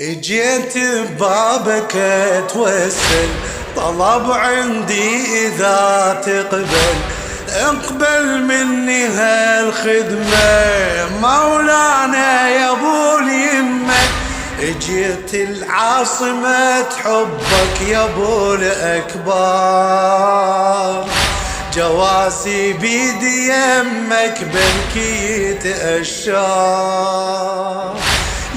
اجيت ببابك اتوسل، طلب عندي اذا تقبل، اقبل مني هالخدمة مولانا يا ابو اليمة. اجيت العاصمة حبك يا ابو الاكبر، جواسي بيدي يمك بلكي تأشر،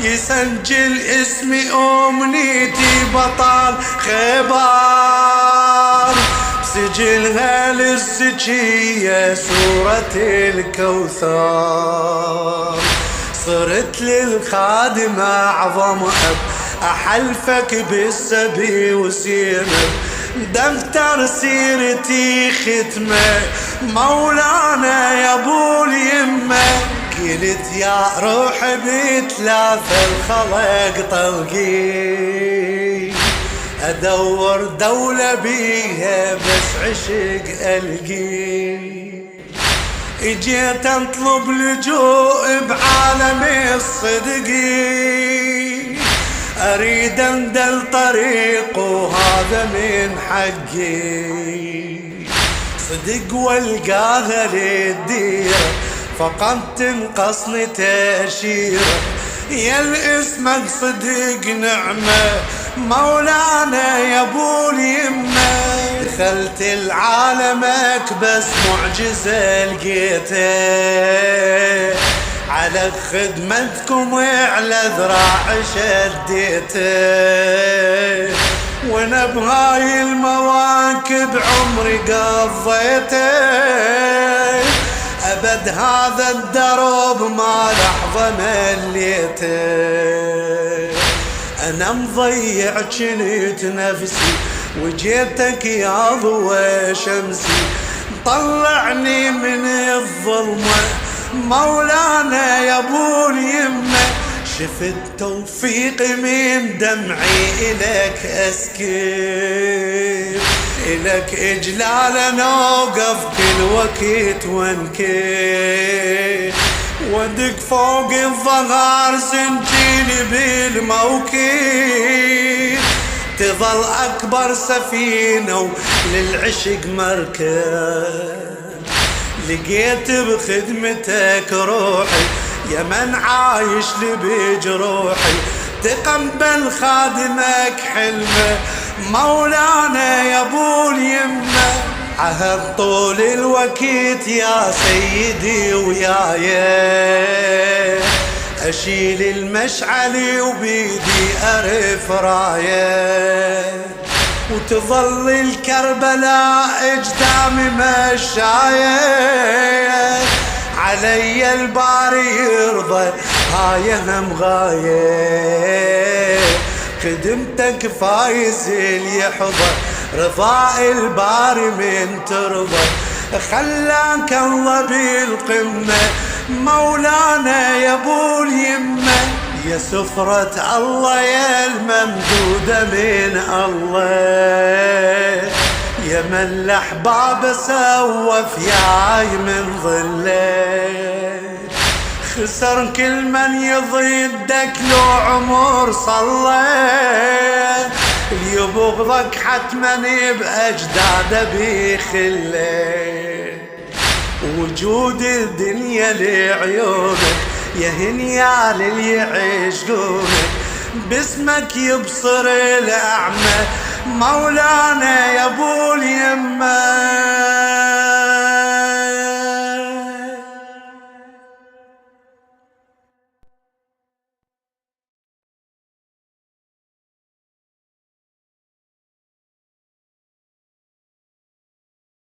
يسجل اسمي أمنيتي بطل خيبر، بسجلها للزكية سورة الكوثر. صرت للخادم أعظم أب، أحلفك بالسبي وسيرك، دفتر سيرتي ختمه مولانا يا ابو اليمه. قلت يا روحي بثلاثة الخلق طلقي، ادور دولة بيها بس عشق القي. اجيت اطلب لجوء بعالم الصدقي، اريد اندل طريق وهذا من حقي، صدق والقاها للديره فقط تنقصني تأشيره، يا الاسمك صدق نعمة مولانا يا ابو اليمة. دخلت العالمك بس معجزة لقيته، على خدمتكم وعلى ذراع شديته، وانا بهاي المواكب عمري قضيته، ابد هذا الدرب ما لحظة مليته. انا مضيع جنيت نفسي وجيتك يا ضوى شمسي، طلعني من الظلمة مولانا يا ابو اليمة. شفت توفيق من دمعي إلك أسكب، إلك إجلال نوقف كل وقت وانكب، ودق فوق الظهر زنجيني بالموكب، تظل أكبر سفينة وللعشق مركب. لقيت بخدمتك روحي يا من عايش لي بجروحي، تقبل خادمك حلمه مولانا يا ابو اليمه. عهد طول الوقت يا سيدي وياي، اشيل المشعل وبيدي ارف رايه، وتظل الكربلاء اجدامي مشايه، علي الباري يرضى هاي هم غايه، خدمتك فايز يحضر رضاء الباري من ترضى، خلاك الله بالقمة مولانا يا ابو اليمة. يا سفرة الله يا الممدودة من الله، يا من الأحباب سوف ياي من ظله، خسر كل من يضدك لو عمر صلى، اللي يبغضك حتما بأجداده بيخله، وجود الدنيا لعيونك يا هنيال اللي يعشقونك، باسمك يبصر الأعمى مولانا